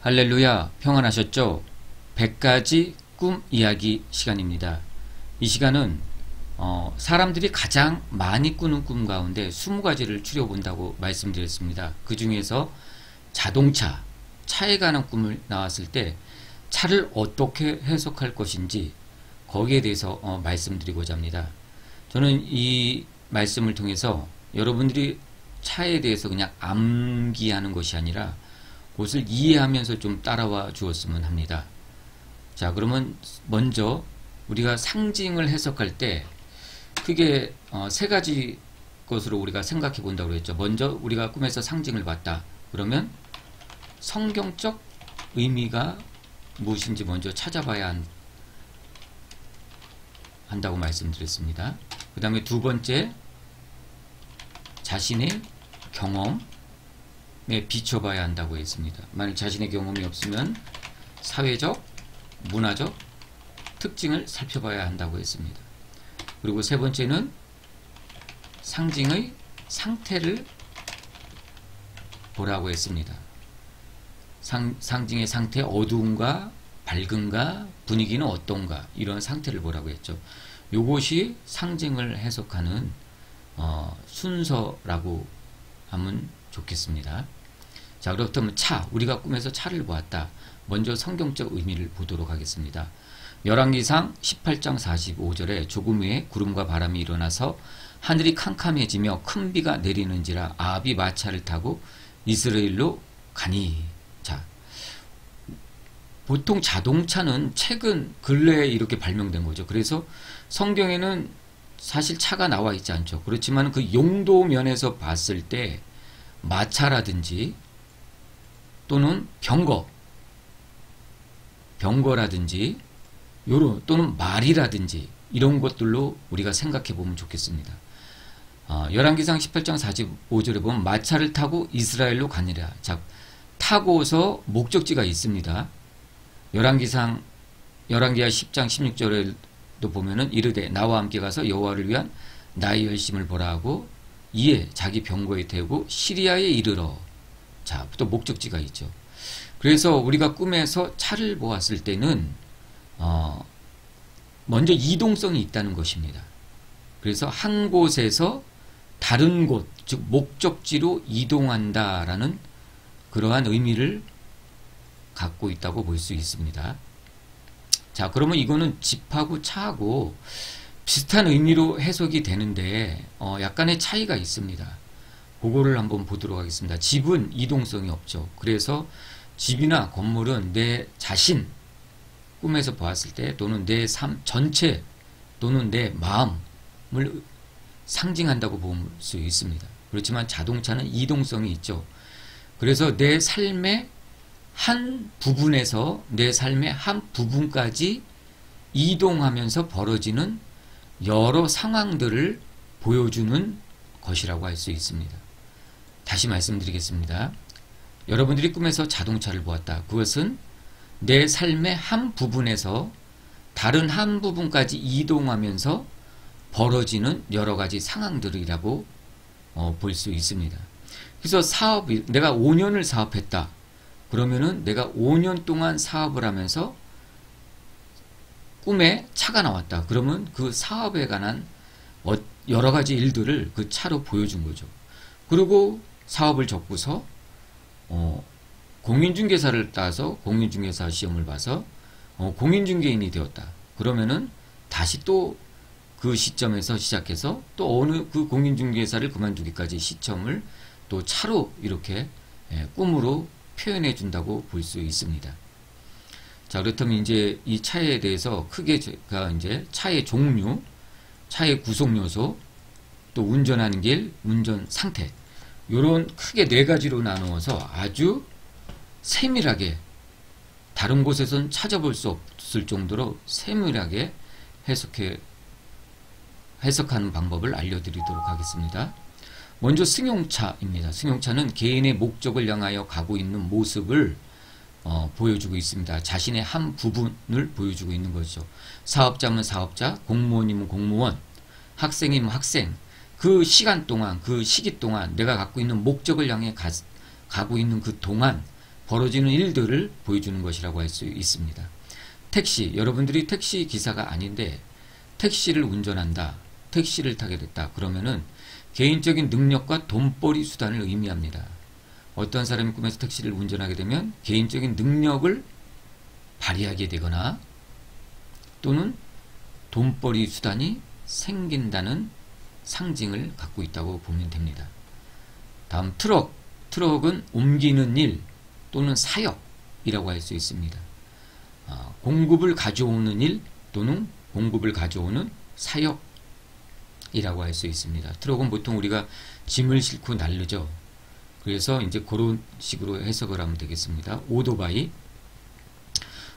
할렐루야, 평안하셨죠? 100가지 꿈 이야기 시간입니다. 이 시간은 사람들이 가장 많이 꾸는 꿈 가운데 20가지를 추려본다고 말씀드렸습니다. 그 중에서 자동차, 차에 관한 꿈을 나왔을 때 차를 어떻게 해석할 것인지 거기에 대해서 말씀드리고자 합니다. 저는 이 말씀을 통해서 여러분들이 차에 대해서 그냥 암기하는 것이 아니라 그것을 이해하면서 좀 따라와 주었으면 합니다. 자, 그러면 먼저 우리가 상징을 해석할 때 크게 세 가지 것으로 우리가 생각해 본다고 했죠. 먼저 우리가 꿈에서 상징을 봤다. 그러면 성경적 의미가 무엇인지 먼저 찾아봐야 한다고 말씀드렸습니다. 그 다음에 두 번째, 자신의 경험에 비춰봐야 한다고 했습니다. 만약 자신의 경험이 없으면 사회적, 문화적 특징을 살펴봐야 한다고 했습니다. 그리고 세 번째는 상징의 상태를 보라고 했습니다. 상징의 상태, 어두운가 밝은가 분위기는 어떤가 이런 상태를 보라고 했죠. 이것이 상징을 해석하는 순서라고 하면 좋겠습니다. 자, 그렇다면 우리가 꿈에서 차를 보았다. 먼저 성경적 의미를 보도록 하겠습니다. 열왕기상 18장 45절에 조금 후에 구름과 바람이 일어나서 하늘이 캄캄해지며 큰 비가 내리는지라 아합이 마차를 타고 이스라엘로 가니. 자, 보통 자동차는 최근 근래에 이렇게 발명된 거죠. 그래서 성경에는 사실 차가 나와 있지 않죠. 그렇지만 그 용도 면에서 봤을 때 마차라든지 또는 병거라든지 또는 말이라든지 이런 것들로 우리가 생각해 보면 좋겠습니다. 열왕기상 18장 45절에 보면 마차를 타고 이스라엘로 가니라. 자, 타고서 목적지가 있습니다. 열왕기하 10장 16절에도 보면은 이르되 나와 함께 가서 여호와를 위한 나의 열심을 보라 하고 이에 자기 병거에 태우고 시리아에 이르러. 자, 또 목적지가 있죠. 그래서 우리가 꿈에서 차를 보았을 때는 먼저 이동성이 있다는 것입니다. 그래서 한 곳에서 다른 곳, 즉 목적지로 이동한다라는 그러한 의미를 갖고 있다고 볼 수 있습니다. 자, 그러면 이거는 집하고 차하고 비슷한 의미로 해석이 되는데 약간의 차이가 있습니다. 그거를 한번 보도록 하겠습니다. 집은 이동성이 없죠. 그래서 집이나 건물은 내 자신, 꿈에서 보았을 때 또는 내 삶 전체 또는 내 마음을 상징한다고 볼 수 있습니다. 그렇지만 자동차는 이동성이 있죠. 그래서 내 삶의 한 부분에서 내 삶의 한 부분까지 이동하면서 벌어지는 여러 상황들을 보여주는 것이라고 할 수 있습니다. 다시 말씀드리겠습니다. 여러분들이 꿈에서 자동차를 보았다. 그것은 내 삶의 한 부분에서 다른 한 부분까지 이동하면서 벌어지는 여러 가지 상황들이라고 볼 수 있습니다. 그래서 내가 5년을 사업했다. 그러면은 내가 5년 동안 사업을 하면서 꿈에 차가 나왔다. 그러면 그 사업에 관한 여러 가지 일들을 그 차로 보여준 거죠. 그리고 사업을 접고서 공인중개사를 따서 공인중개사 시험을 봐서 공인중개인이 되었다. 그러면은 다시 또 그 시점에서 시작해서 또 어느 그 공인중개사를 그만두기까지 시점을 또 차로 이렇게 꿈으로 표현해 준다고 볼 수 있습니다. 자, 그렇다면 이제 이 차에 대해서 크게 제가 이제 차의 종류, 차의 구성 요소, 또 운전하는 길, 운전 상태, 요런 크게 네 가지로 나누어서 아주 세밀하게 다른 곳에선 찾아볼 수 없을 정도로 세밀하게 해석하는 방법을 알려드리도록 하겠습니다. 먼저 승용차입니다. 승용차는 개인의 목적을 향하여 가고 있는 모습을 보여주고 있습니다. 자신의 한 부분을 보여주고 있는 거죠. 사업자면 사업자, 공무원이면 공무원, 학생이면 학생, 그 시간 동안, 그 시기 동안 내가 갖고 있는 목적을 향해 가고 있는 그 동안 벌어지는 일들을 보여주는 것이라고 할 수 있습니다. 택시, 여러분들이 택시 기사가 아닌데 택시를 운전한다, 택시를 타게 됐다. 그러면은 개인적인 능력과 돈벌이 수단을 의미합니다. 어떤 사람이 꿈에서 택시를 운전하게 되면 개인적인 능력을 발휘하게 되거나 또는 돈벌이 수단이 생긴다는 상징을 갖고 있다고 보면 됩니다. 다음 트럭, 트럭은 옮기는 일 또는 사역이라고 할 수 있습니다. 공급을 가져오는 일 또는 공급을 가져오는 사역이라고 할 수 있습니다. 트럭은 보통 우리가 짐을 싣고 날르죠. 그래서 이제 그런 식으로 해석을 하면 되겠습니다. 오토바이,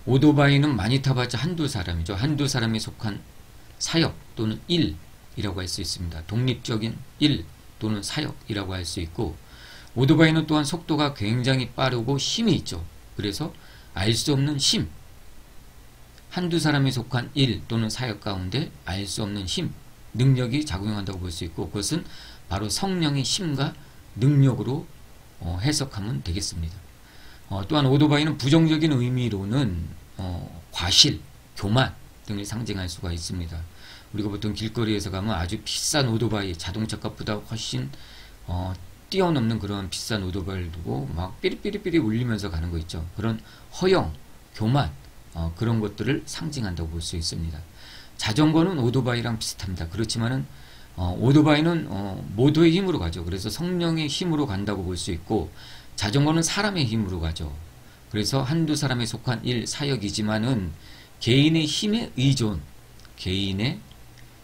오토바이는 많이 타봤자 한두 사람이죠. 한두 사람에 속한 사역 또는 일이라고 할 수 있습니다. 독립적인 일 또는 사역이라고 할 수 있고, 오토바이는 또한 속도가 굉장히 빠르고 힘이 있죠. 그래서 알 수 없는 힘, 한두 사람에 속한 일 또는 사역 가운데 알 수 없는 힘, 능력이 작용한다고 볼 수 있고, 그것은 바로 성령의 힘과 능력으로 해석하면 되겠습니다. 또한 오토바이는 부정적인 의미로는 과실, 교만 등을 상징할 수가 있습니다. 우리가 보통 길거리에서 가면 아주 비싼 오토바이, 자동차 값보다 훨씬 뛰어넘는 그런 비싼 오토바이를 두고 막 삐리삐리삐리 울리면서 가는 거 있죠. 그런 허영, 교만, 그런 것들을 상징한다고 볼 수 있습니다. 자전거는 오토바이랑 비슷합니다. 그렇지만은 오토바이는 모두의 힘으로 가죠. 그래서 성령의 힘으로 간다고 볼 수 있고, 자전거는 사람의 힘으로 가죠. 그래서 한두 사람에 속한 일, 사역이지만은 개인의 힘에 의존, 개인의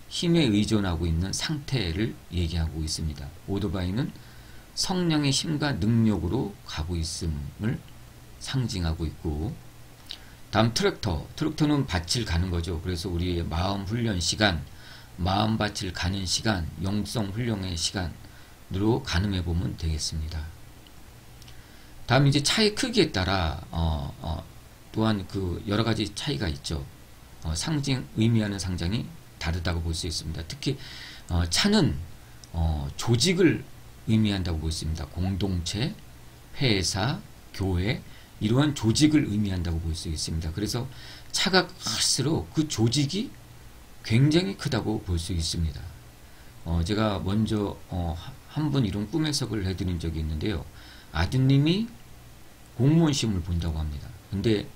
힘에 의존하고 있는 상태를 얘기하고 있습니다. 오토바이는 성령의 힘과 능력으로 가고 있음을 상징하고 있고, 다음 트랙터, 트랙터는 밭을 가는 거죠. 그래서 우리의 마음 훈련 시간, 마음밭을 가는 시간, 영성 훈련의 시간으로 가늠해 보면 되겠습니다. 다음 이제 차의 크기에 따라 또한 그 여러 가지 차이가 있죠. 상징, 의미하는 상징이 다르다고 볼 수 있습니다. 특히 차는 조직을 의미한다고 볼 수 있습니다. 공동체, 회사, 교회, 이러한 조직을 의미한다고 볼 수 있습니다. 그래서 차가 클수록 그 조직이 굉장히 크다고 볼 수 있습니다. 제가 먼저 한 번 이런 꿈 해석을 해드린 적이 있는데요. 아드님이 공무원 시험을 본다고 합니다. 근데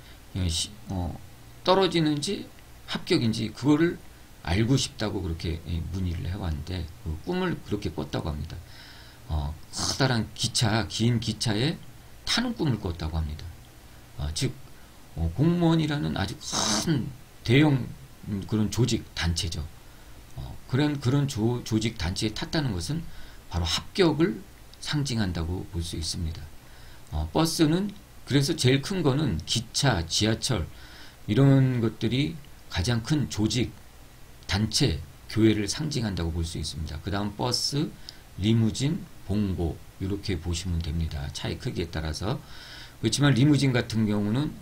떨어지는지 합격인지 그거를 알고 싶다고 그렇게 문의를 해왔는데 그 꿈을 그렇게 꿨다고 합니다. 커다란 기차, 긴 기차에 타는 꿈을 꿨다고 합니다. 즉 공무원이라는 아주 큰 대형 그런 조직 단체죠. 그런 조직 단체에 탔다는 것은 바로 합격을 상징한다고 볼 수 있습니다. 버스는 그래서 제일 큰 거는 기차, 지하철 이런 것들이 가장 큰 조직, 단체, 교회를 상징한다고 볼 수 있습니다. 그 다음 버스, 리무진, 봉고 이렇게 보시면 됩니다. 차의 크기에 따라서. 그렇지만 리무진 같은 경우는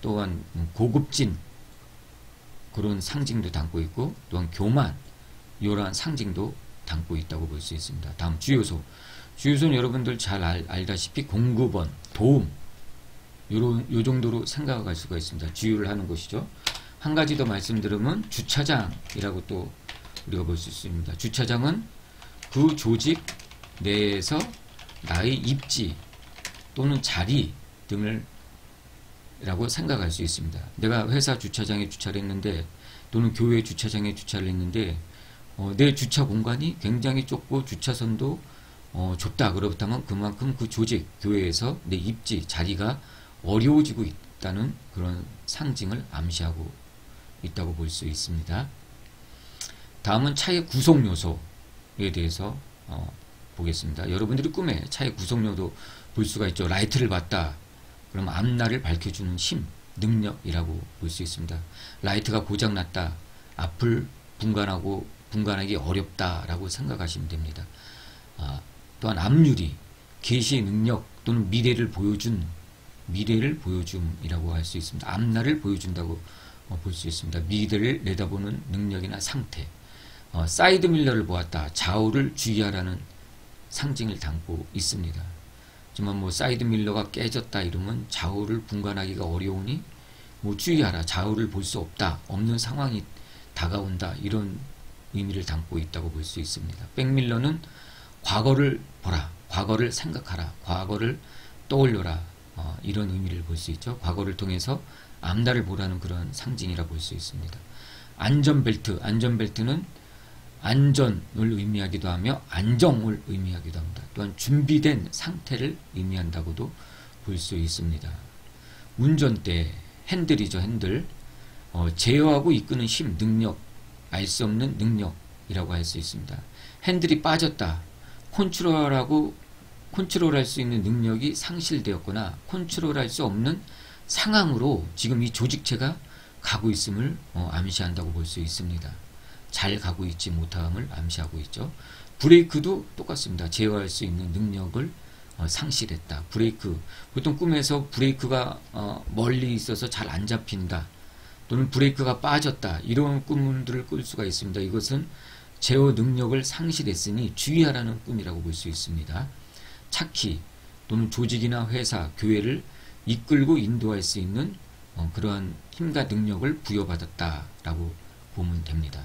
또한 고급진 그런 상징도 담고 있고, 또한 교만 이러한 상징도 담고 있다고 볼 수 있습니다. 다음 주요소. 주요소는 여러분들 잘 알다시피 공급원, 도움 요 정도로 생각할 수가 있습니다. 주유를 하는 곳이죠. 한 가지 더 말씀드리면 주차장이라고 또 우리가 볼 수 있습니다. 주차장은 그 조직 내에서 나의 입지 또는 자리 등을 라고 생각할 수 있습니다. 내가 회사 주차장에 주차를 했는데 또는 교회 주차장에 주차를 했는데 내 주차 공간이 굉장히 좁고 주차선도 좁다. 그렇다면 그만큼 그 조직, 교회에서 내 입지, 자리가 어려워지고 있다는 그런 상징을 암시하고 있다고 볼 수 있습니다. 다음은 차의 구성 요소에 대해서 보겠습니다. 여러분들이 꿈에 차의 구성 요소 볼 수가 있죠. 라이트를 봤다. 그럼 앞날을 밝혀주는 힘, 능력이라고 볼 수 있습니다. 라이트가 고장났다. 앞을 분간하기 어렵다라고 생각하시면 됩니다. 또한 앞유리, 계시의 능력 또는 미래를 보여줌이라고 할 수 있습니다. 앞날을 보여준다고 볼 수 있습니다. 미래를 내다보는 능력이나 상태. 사이드 밀러를 보았다. 좌우를 주의하라는 상징을 담고 있습니다. 하지만 뭐 사이드 밀러가 깨졌다 이러면 좌우를 분간하기가 어려우니 뭐 주의하라. 좌우를 볼 수 없다. 없는 상황이 다가온다. 이런 의미를 담고 있다고 볼 수 있습니다. 백밀러는 과거를 보라. 과거를 생각하라. 과거를 떠올려라. 이런 의미를 볼 수 있죠. 과거를 통해서 앞날을 보라는 그런 상징이라 볼 수 있습니다. 안전벨트. 안전벨트는 안전을 의미하기도 하며 안정을 의미하기도 합니다. 또한 준비된 상태를 의미한다고도 볼 수 있습니다. 운전대. 핸들이죠. 핸들. 제어하고 이끄는 힘, 능력, 알 수 없는 능력이라고 할 수 있습니다. 핸들이 빠졌다. 컨트롤할 수 있는 능력이 상실되었거나 컨트롤할 수 없는 상황으로 지금 이 조직체가 가고 있음을 암시한다고 볼 수 있습니다. 잘 가고 있지 못함을 암시하고 있죠. 브레이크도 똑같습니다. 제어할 수 있는 능력을 상실했다. 브레이크. 보통 꿈에서 브레이크가 멀리 있어서 잘 안 잡힌다. 또는 브레이크가 빠졌다. 이런 꿈들을 꿀 수가 있습니다. 이것은 제어 능력을 상실했으니 주의하라는 꿈이라고 볼 수 있습니다. 차키 또는 조직이나 회사, 교회를 이끌고 인도할 수 있는 그러한 힘과 능력을 부여받았다라고 보면 됩니다.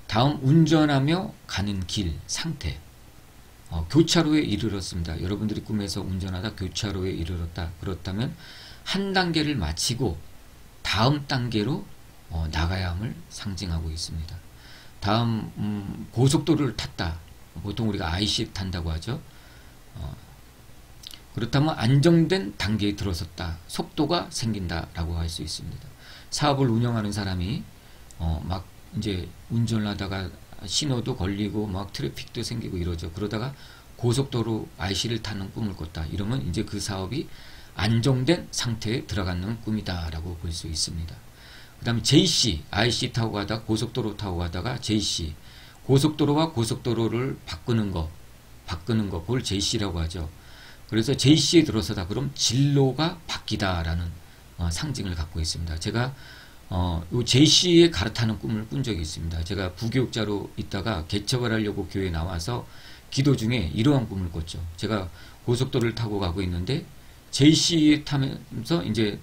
다음 운전하며 가는 길, 상태. 교차로에 이르렀습니다. 여러분들이 꿈에서 운전하다 교차로에 이르렀다. 그렇다면 한 단계를 마치고 다음 단계로 나가야 함을 상징하고 있습니다. 다음 고속도로를 탔다. 보통 우리가 IC 탄다고 하죠. 그렇다면 안정된 단계에 들어섰다. 속도가 생긴다라고 할 수 있습니다. 사업을 운영하는 사람이 막 이제 운전을 하다가 신호도 걸리고 막 트래픽도 생기고 이러죠. 그러다가 고속도로 IC를 타는 꿈을 꿨다. 이러면 이제 그 사업이 안정된 상태에 들어가는 꿈이다라고 볼 수 있습니다. 그 다음에 JC, IC 타고 가다가 고속도로 타고 가다가 JC, 고속도로와 고속도로를 바꾸는 거, 그걸 JC라고 하죠. 그래서 JC에 들어서다. 그럼 진로가 바뀌다라는 상징을 갖고 있습니다. 제가 요 JC에 갈아타는 꿈을 꾼 적이 있습니다. 제가 부교육자로 있다가 개척을 하려고 교회에 나와서 기도 중에 이러한 꿈을 꿨죠. 제가 고속도로를 타고 가고 있는데 JC에 타면서 이제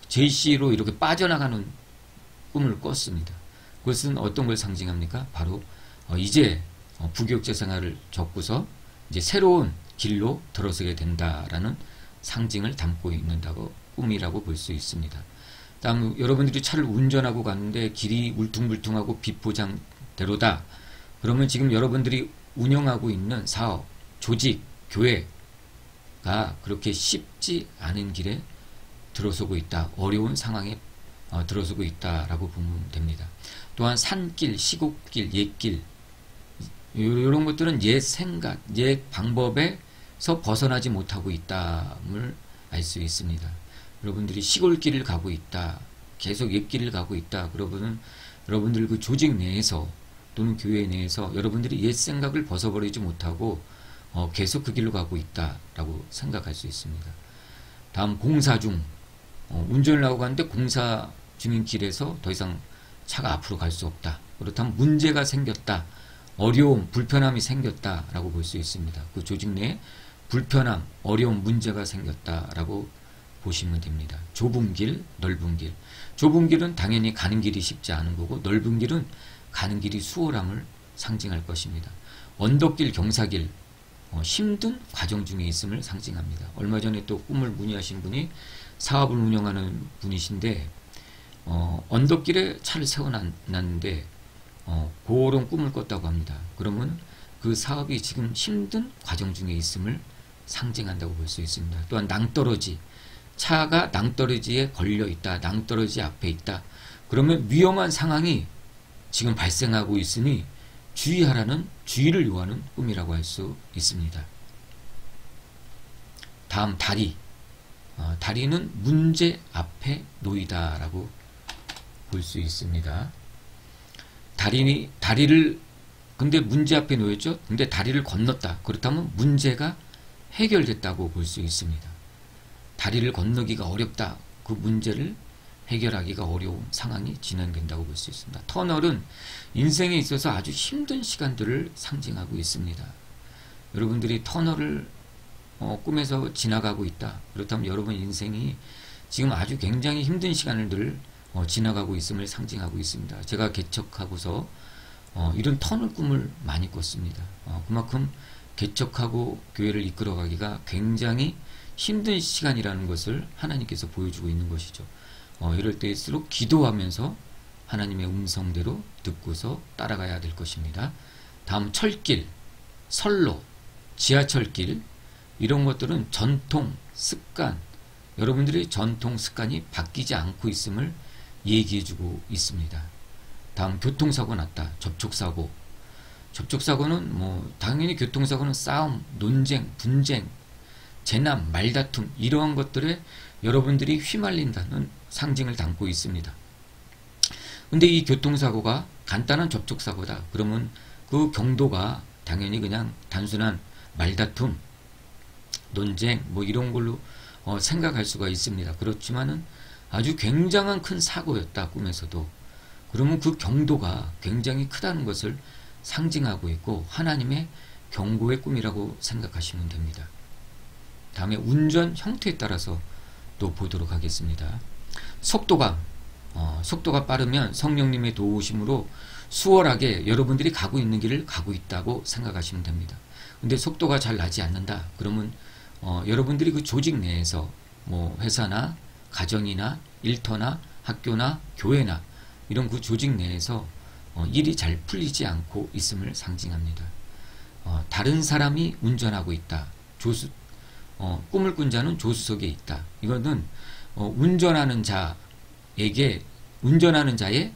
JC로 이렇게 빠져나가는 꿈을 꿨습니다. 그것은 어떤 걸 상징합니까? 바로 이제 부교육자 생활을 접고서 이제 새로운 길로 들어서게 된다라는 상징을 담고 있는다고 꿈이라고 볼 수 있습니다. 다음 여러분들이 차를 운전하고 가는데 길이 울퉁불퉁하고 비포장대로다. 그러면 지금 여러분들이 운영하고 있는 사업, 조직, 교회가 그렇게 쉽지 않은 길에 들어서고 있다. 어려운 상황에 들어서고 있다라고 보면 됩니다. 또한 산길, 시곡길, 옛길 이런 것들은 옛 생각, 옛 방법에서 벗어나지 못하고 있다를 알 수 있습니다. 여러분들이 시골길을 가고 있다. 계속 옛길을 가고 있다. 그러면 여러분들 그 조직 내에서 또는 교회 내에서 여러분들이 옛 생각을 벗어버리지 못하고 계속 그 길로 가고 있다라고 생각할 수 있습니다. 다음 공사 중. 운전을 하고 가는데 공사 중인 길에서 더 이상 차가 앞으로 갈 수 없다. 그렇다면 문제가 생겼다. 어려움, 불편함이 생겼다라고 볼 수 있습니다. 그 조직 내에 불편함, 어려움, 문제가 생겼다라고 보시면 됩니다. 좁은 길, 넓은 길. 좁은 길은 당연히 가는 길이 쉽지 않은 거고 넓은 길은 가는 길이 수월함을 상징할 것입니다. 언덕길, 경사길, 힘든 과정 중에 있음을 상징합니다. 얼마 전에 또 꿈을 문의하신 분이 사업을 운영하는 분이신데 언덕길에 차를 세워놨는데 그런 꿈을 꿨다고 합니다. 그러면 그 사업이 지금 힘든 과정 중에 있음을 상징한다고 볼 수 있습니다. 또한 낭떠러지. 차가 낭떠러지에 걸려 있다. 낭떠러지 앞에 있다. 그러면 위험한 상황이 지금 발생하고 있으니 주의하라는 주의를 요하는 꿈이라고 할 수 있습니다. 다음 다리. 다리는 문제 앞에 놓이다라고 볼 수 있습니다. 다리를 근데 문제 앞에 놓였죠. 근데 다리를 건넜다. 그렇다면 문제가 해결됐다고 볼 수 있습니다. 다리를 건너기가 어렵다. 그 문제를 해결하기가 어려운 상황이 진행된다고 볼 수 있습니다. 터널은 인생에 있어서 아주 힘든 시간들을 상징하고 있습니다. 여러분들이 터널을 꿈에서 지나가고 있다. 그렇다면 여러분 인생이 지금 아주 굉장히 힘든 시간을 늘 지나가고 있음을 상징하고 있습니다. 제가 개척하고서 이런 터널 꿈을 많이 꿨습니다. 그만큼 개척하고 교회를 이끌어가기가 굉장히 힘든 시간이라는 것을 하나님께서 보여주고 있는 것이죠. 이럴 때일수록 기도하면서 하나님의 음성대로 듣고서 따라가야 될 것입니다. 다음 철길, 선로, 지하철길 이런 것들은 전통, 습관, 여러분들의 전통, 습관이 바뀌지 않고 있음을 얘기해주고 있습니다. 다음 교통사고 났다. 접촉사고. 접촉사고는 당연히 교통사고는 싸움, 논쟁, 분쟁, 재난, 말다툼 이러한 것들에 여러분들이 휘말린다는 상징을 담고 있습니다. 근데 이 교통사고가 간단한 접촉사고다. 그러면 그 경도가 당연히 그냥 단순한 말다툼, 논쟁 이런 걸로 생각할 수가 있습니다. 그렇지만은 아주 굉장한 큰 사고였다. 꿈에서도. 그러면 그 경도가 굉장히 크다는 것을 상징하고 있고 하나님의 경고의 꿈이라고 생각하시면 됩니다. 다음에 운전 형태에 따라서 또 보도록 하겠습니다. 속도감. 속도가 빠르면 성령님의 도우심으로 수월하게 여러분들이 가고 있는 길을 가고 있다고 생각하시면 됩니다. 근데 속도가 잘 나지 않는다. 그러면 여러분들이 그 조직 내에서 회사나 가정이나 일터나 학교나 교회나 이런 그 조직 내에서 일이 잘 풀리지 않고 있음을 상징합니다. 다른 사람이 운전하고 있다. 꿈을 꾼 자는 조수석에 있다. 이거는 운전하는 자의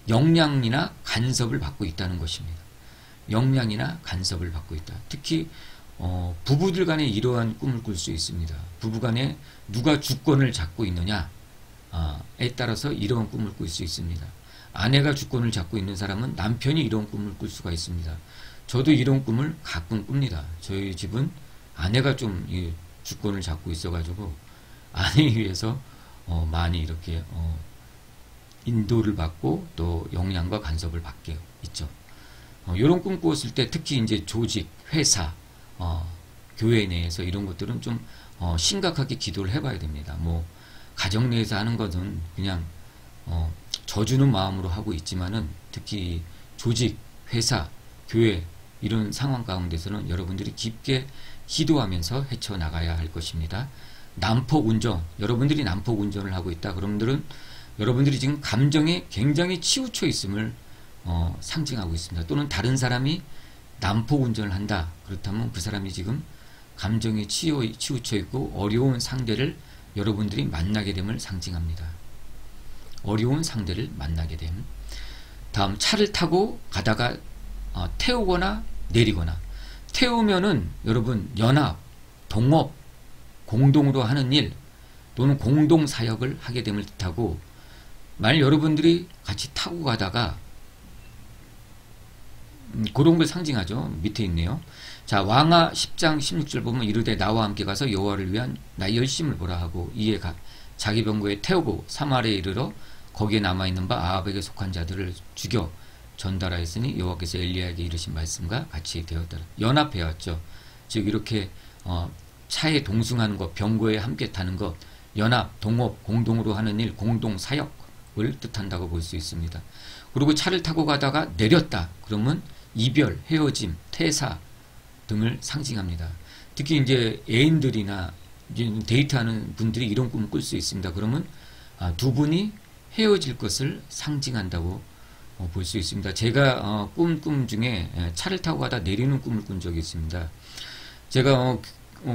영향이나 간섭을 받고 있다는 것입니다. 영향이나 간섭을 받고 있다. 특히 부부들 간에 이러한 꿈을 꿀 수 있습니다. 부부 간에 누가 주권을 잡고 있느냐에 따라서 이러한 꿈을 꿀 수 있습니다. 아내가 주권을 잡고 있는 사람은 남편이 이런 꿈을 꿀 수가 있습니다. 저도 이런 꿈을 가끔 꿉니다. 저희 집은 아내가 좀 주권을 잡고 있어가지고 아내에 의해서 많이 이렇게 인도를 받고 또 영향과 간섭을 받게 있죠. 이런 꿈 꾸었을 때 특히 이제 조직, 회사, 교회 내에서 이런 것들은 좀 심각하게 기도를 해봐야 됩니다. 가정 내에서 하는 것은 그냥 져주는 마음으로 하고 있지만은 특히 조직, 회사, 교회 이런 상황 가운데서는 여러분들이 깊게 기도하면서 헤쳐나가야 할 것입니다. 난폭 운전, 여러분들이 난폭 운전을 하고 있다. 그러면들은 여러분들이 지금 감정에 굉장히 치우쳐 있음을 상징하고 있습니다. 또는 다른 사람이 난폭 운전을 한다. 그렇다면 그 사람이 지금 감정에 치우쳐 있고 어려운 상대를 여러분들이 만나게 됨을 상징합니다. 어려운 상대를 만나게 됨. 다음 차를 타고 가다가 태우거나 내리거나. 태우면은 여러분 연합, 동업, 공동으로 하는 일 또는 공동 사역을 하게 됨을 뜻하고 만약 여러분들이 같이 타고 가다가 그런 걸 상징하죠. 밑에 있네요. 자, 왕하 10장 16절 보면 이르되 나와 함께 가서 여호와를 위한 나의 열심을 보라 하고 이에 자기 병거에 태우고 사마리아에 이르러 거기에 남아있는 바 아합에게 속한 자들을 죽여 전달하였으니 여호와께서 엘리야에게 이르신 말씀과 같이 되었더라. 연합해왔죠. 즉 이렇게 차에 동승하는 것, 병거에 함께 타는 것, 연합, 동업, 공동으로 하는 일, 공동 사역을 뜻한다고 볼 수 있습니다. 그리고 차를 타고 가다가 내렸다. 그러면 이별, 헤어짐, 퇴사 등을 상징합니다. 특히 이제 애인들이나 이제 데이트하는 분들이 이런 꿈을 꿀 수 있습니다. 그러면 두 분이 헤어질 것을 상징한다고 볼 수 있습니다. 제가 꿈 중에 차를 타고 가다 내리는 꿈을 꾼 적이 있습니다. 제가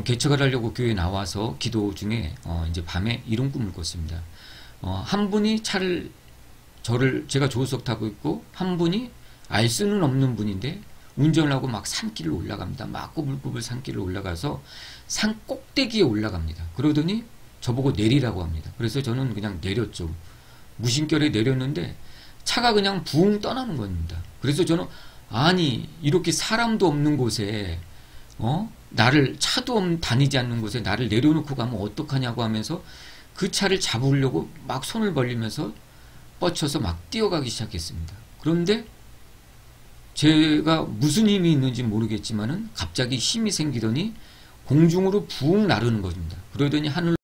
개척을 하려고 교회에 나와서 기도 중에 이제 밤에 이런 꿈을 꿨습니다. 한 분이 제가 조수석 타고 있고 한 분이 알 수는 없는 분인데 운전을 하고 막 산길을 올라갑니다. 막 꼬불꼬불 산길을 올라가서 산 꼭대기에 올라갑니다. 그러더니 저보고 내리라고 합니다. 그래서 저는 그냥 내렸죠. 무심결에 내렸는데 차가 그냥 붕 떠나는 겁니다. 그래서 저는 아니 이렇게 사람도 없는 곳에 차도 다니지 않는 곳에 나를 내려놓고 가면 어떡하냐고 하면서 그 차를 잡으려고 막 손을 벌리면서 뻗쳐서 막 뛰어가기 시작했습니다. 그런데 제가 무슨 힘이 있는지 모르겠지만은 갑자기 힘이 생기더니 공중으로 붕 나르는 것입니다. 그러더니 하늘